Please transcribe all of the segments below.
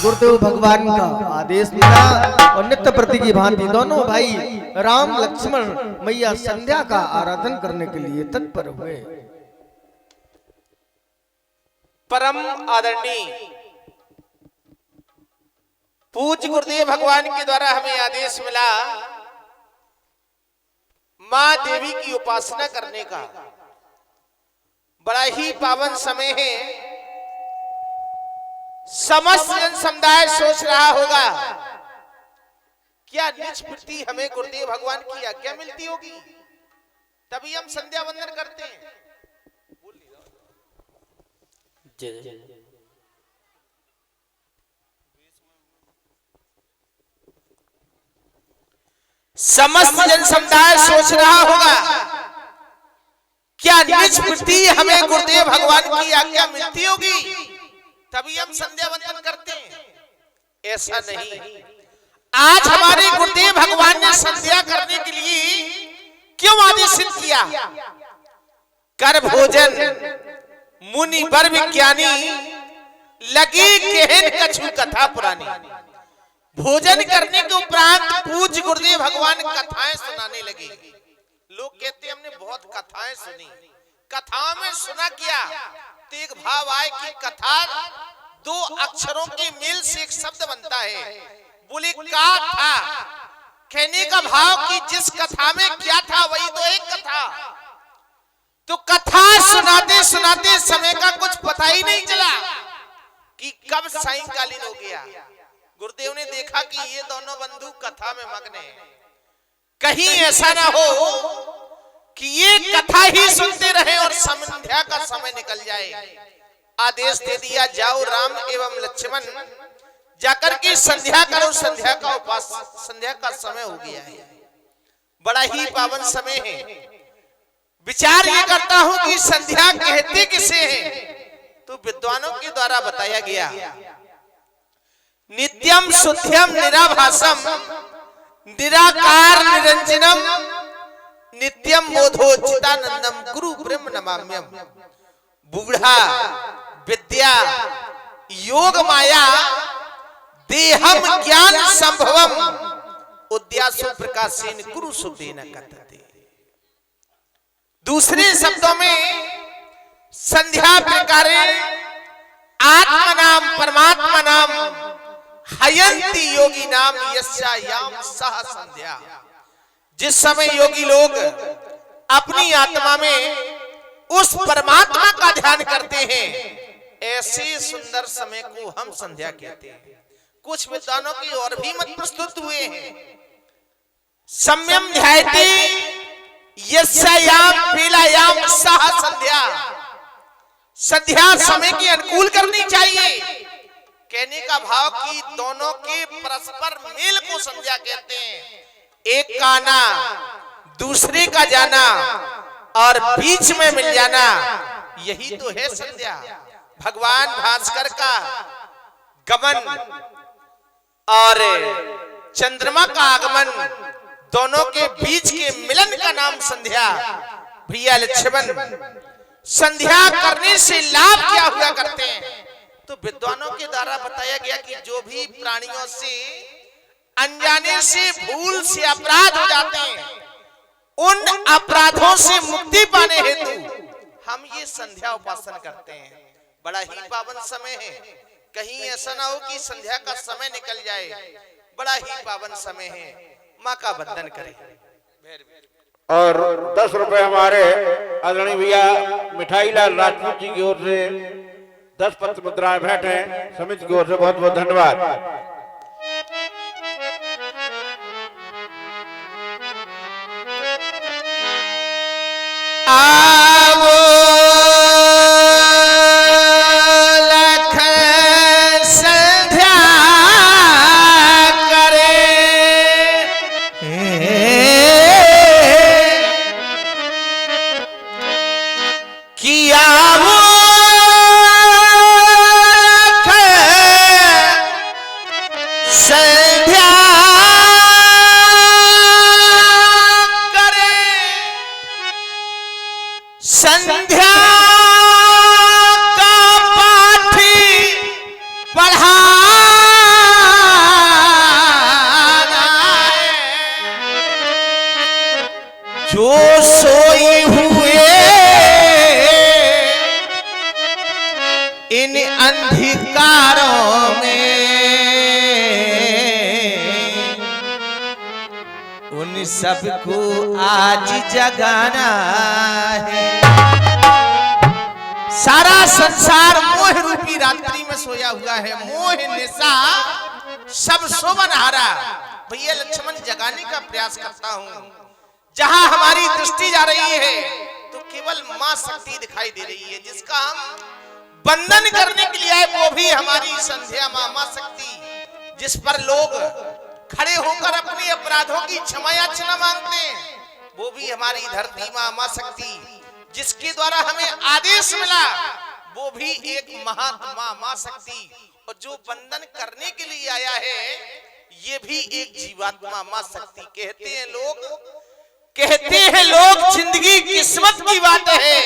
गुरुदेव भगवान का आदेश मिला और नित्य प्रति की भांति दोनों भाई राम लक्ष्मण मैया संध्या का आराधन करने के लिए तत्पर हुए। परम आदरणीय पूज्य गुरुदेव भगवान के द्वारा हमें आदेश मिला मां देवी की उपासना करने का। बड़ा ही पावन समय है। समस्त जन समुदाय सोच रहा होगा क्या निज प्रति हमें गुरुदेव भगवान की आज्ञा मिलती होगी तभी हम संध्या वंदन करते हैं। समस्त जन समुदाय सोच रहा होगा क्या निज प्रति हमें गुरुदेव भगवान की आज्ञा मिलती होगी तभी हम संध्या वंदन करते हैं। ऐसा नहीं। आज हमारे गुरुदेव भगवान ने संध्या करने के लिए क्यों आदेशित किया? कर भोजन मुनि वर विज्ञानी लगी गहन कछु कथा पुरानी। भोजन करने के उपरांत पूज्य गुरुदेव भगवान कथाएं सुनाने लगे। लोग कहते हमने बहुत कथाएं सुनी। कथाओं में सुना क्या तो एक भाव आए कि कथा दो अक्षरों के मेल से एक शब्द बनता है। बोले का था कहने का भाव कि जिस कथा में क्या था वही तो एक कथा। तो कथा सुनाते सुनाते समय का कुछ पता ही नहीं चला कि कब सायंकालीन हो गया। गुरुदेव ने देखा कि ये दोनों बंधु कथा में मग्न हैं। कहीं ऐसा ना हो कि ये कथा ही सुनते रहे और संध्या का समय निकल जाए। आदेश दे दिया जाओ राम एवं लक्ष्मण जाकर के संध्या करो। संध्या का उपास संध्या का समय हो गया है। बड़ा ही पावन समय है। विचार ये करता हूं कि संध्या कहते किसे है तो विद्वानों के द्वारा बताया गया नित्यम शुद्धम निराभासम निराकार निरंजनम नित्यम मोधो चिदानंदम गुरु ब्रह्म नमाम्यम। बूढ़ा विद्या योग माया देहम ज्ञान संभवम उद्यासु प्रकाशेन गुरु सुदेन कथते। दूसरे शब्दों में संध्या प्रकारे आत्मा नाम परमात्मा नाम हयंती योगी नाम यस्यायाम सह संध्या। जिस समय योगी लोग अपनी आत्मा में उस परमात्मा का ध्यान करते हैं ऐसे सुंदर समय को हम संध्या कहते हैं। कुछ विद्वानों की और भी मत प्रस्तुत हुए हैं। सम्यम ध्यायते यस्यायाम पीलायाम सह संध्या। संध्या समय की अनुकूल करनी चाहिए। कहने का भाव कि दोनों के परस्पर मेल को संध्या कहते हैं। एक का आना दूसरे का जाना और बीच में मिल जाना यही तो है संध्या। भगवान भास्कर का गमन और चंद्रमा का आगमन दोनों के बीच के मिलन का नाम संध्या। भैया लक्ष्मण संध्या करने से लाभ क्या हुआ करते हैं तो विद्वानों के द्वारा बताया गया कि जो भी प्राणियों से अनजाने से भूल से अपराध हो जाते हैं उन अपराधों से मुक्ति पाने हेतु हम ये संध्या उपासना करते हैं। बड़ा ही पावन समय है। कहीं ऐसा ना हो कि संध्या का समय निकल जाए। बड़ा ही पावन समय है। माँ का वंदन करें। और 10 रुपए हमारे आदरणीय भैया मिठाई लाल राजपूत जी की ओर से 10 पत्र मुद्राएं भेंट हैं। समिति की ओर से बहुत बहुत धन्यवाद। आवो लख संध्या करे कि आवो लख संध्या संध्या का पाठी पढ़ाना जो सोई हुए इन अंधकारों में उन सबको आज जगाना है। सारा संसार मोह रूपी रात्रि में सोया हुआ है, मोह निशा सब सोवन हारा। भैया लक्ष्मण जगाने का प्रयास करता हूं। जहां हमारी दृष्टि जा रही है तो केवल मां शक्ति दिखाई दे रही है, जिसका हम बंधन करने के लिए आए वो भी हमारी संध्या मां शक्ति, जिस पर लोग खड़े होकर अपने अपराधों की क्षमा याचना मांगते हैं, वो भी हमारी धरती मां शक्ति, जिसके द्वारा हमें आदेश मिला वो भी एक महात्मा मां शक्ति, और जो बंधन करने के लिए आया है ये भी एक जीवात्मा मां शक्ति। कहते हैं लोग जिंदगी किस्मत की बात है,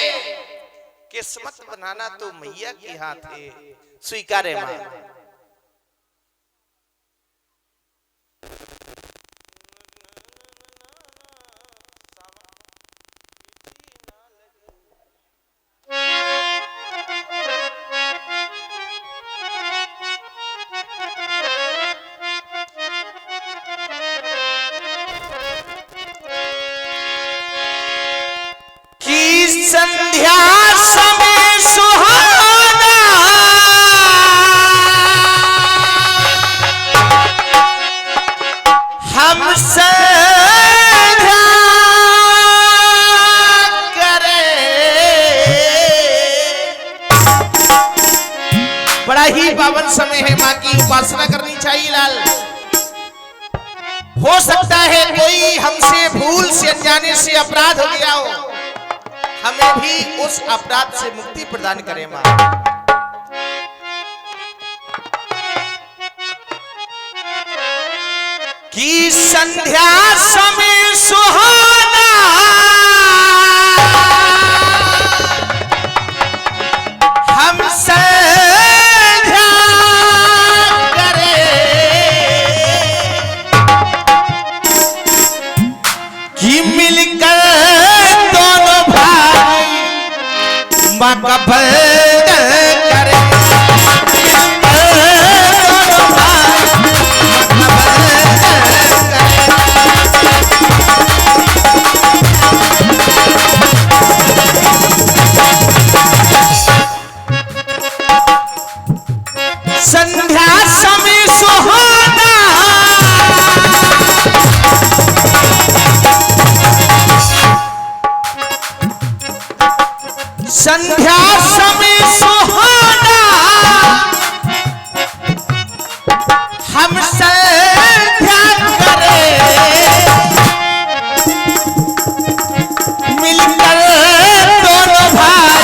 किस्मत बनाना तो मैया के हाथ है। स्वीकार है मां। संध्या समय सुहाना हम संध्या करें। बड़ा ही पावन समय है, मां की उपासना करनी चाहिए लाल। हो सकता है कोई हमसे भूल से अनजाने से अपराध हो गया हो, हमें भी उस अपराध से मुक्ति प्रदान करे मां। कि संध्या समय सुहाना हम संध्या करें कि मिलकर मां का बंधन करे। संध्या समय सुहाना संध्या समय सुहाना हम संध्या करें मिलकर दोनों भाई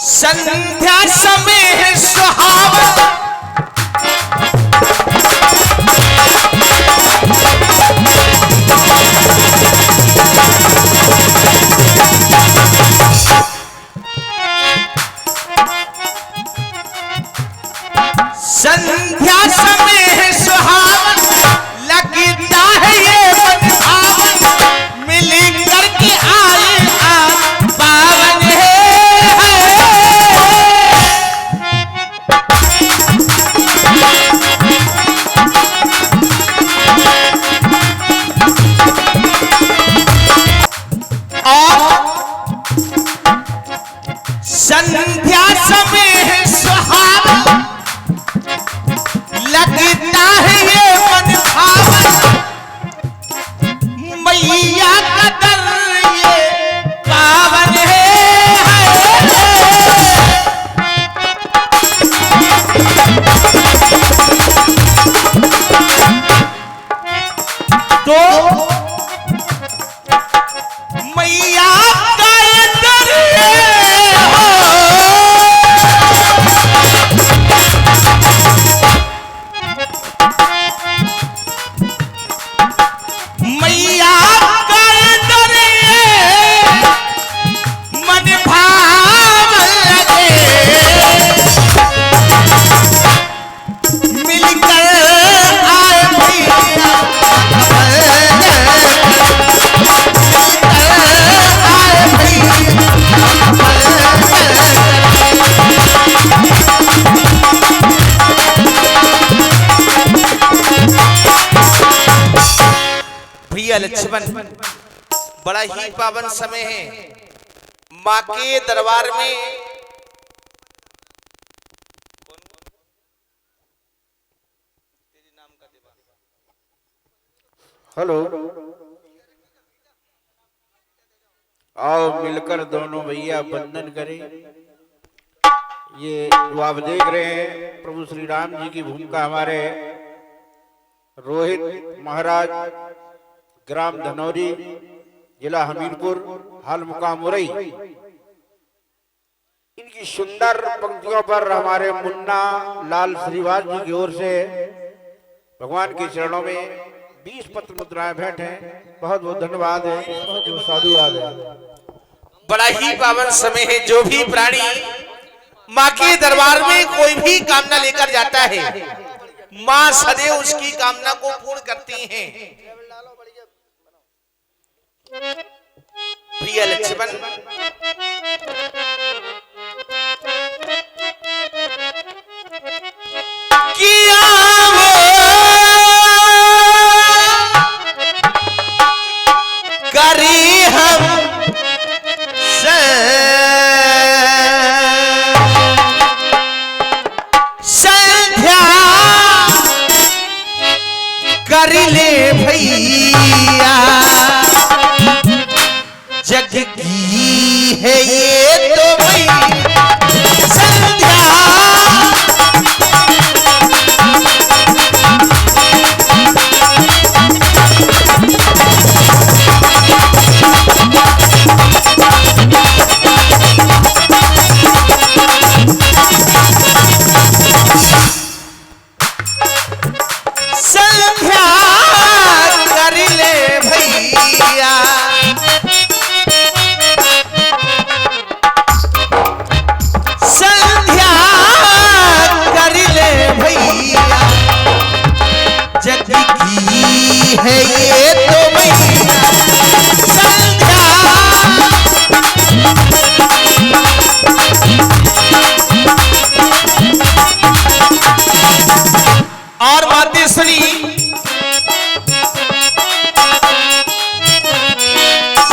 संध्या समय सुहावना संध्या समय सुहावन लगता है ये मन भावन मिल करके आए पावन है लक्ष्मण, बड़ा ही पावन समय है। माँ के दरबार में हेलो, आओ मिलकर दोनों भैया वंदन करें। ये जो आप देख रहे हैं प्रभु श्री राम जी की भूमिका हमारे रोहित महाराज, ग्राम धनौरी, जिला हमीरपुर, हाल मुकाम मुरई। इनकी सुंदर पंक्तियों पर हमारे मुन्ना लाल श्रीवास जी की ओर से भगवान के चरणों में 20 पत्र मुद्राएं भेंट हैं। बहुत बहुत धन्यवाद है, बहुत साधुवाद है। बड़ा ही पावन समय है। जो भी प्राणी माँ के दरबार में कोई भी कामना लेकर जाता है, माँ सदैव उसकी कामना को पूर्ण करती हैं। प्रिय लक्ष्मण, किया करी हम संध्या कर ले भैया, जग की है ये तो भैया संध्या। संध्या कर ले भैया, संध्या कर ले भैया, जग की है ये तो भैया संध्या। और मातेश्वरी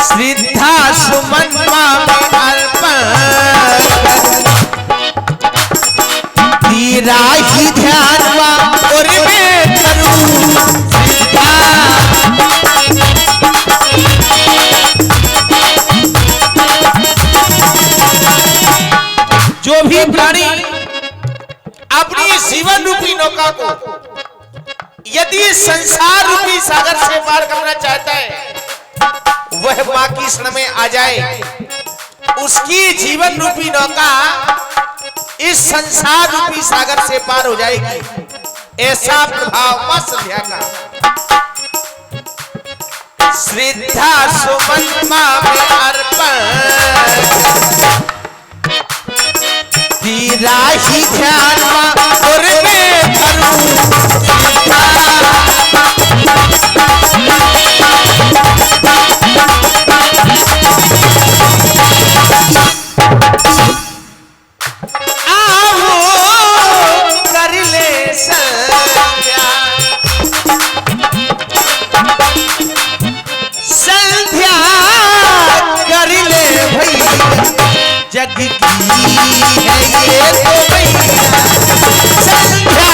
श्रद्धा सुमन मां में अर्पण, तेरा ही ध्यान मां और मैं करूं श्रद्धा। जो भी प्राणी अपनी जीवन रूपी नौका को यदि संसार रूपी सागर से पार करना चाहता है, वह मां की शरण में आ जाए, उसकी जीवन रूपी नौका इस संसार रूपी सागर से पार हो जाएगी। ऐसा प्रभाव मां संध्या का। श्रद्धा सुमन मां में अर्पण, तेरा ही ध्यान मां और मैं करूं। आओ कर ले संध्या, संध्या कर ले भैया, जग की है ये तो भैया संध्या।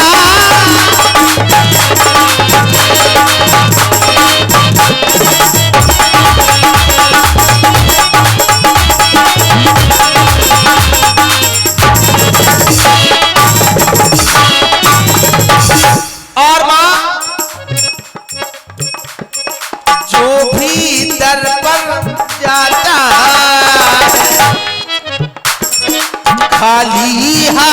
और मां जो भी दर पर जाता है, खाली हाथ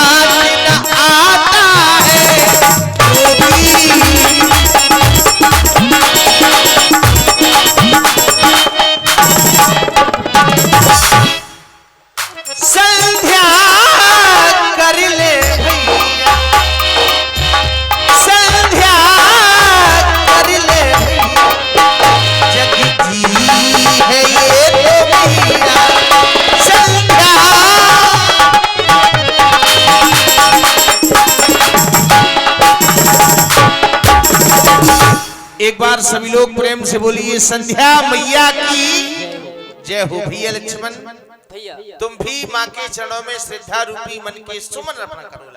एक बार सभी लोग प्रेम से बोलिए संध्या मैया की जय हो। भैया लक्ष्मण तुम भी माँ के चरणों में श्रद्धा रूपी मन के सुमन अर्पण करो।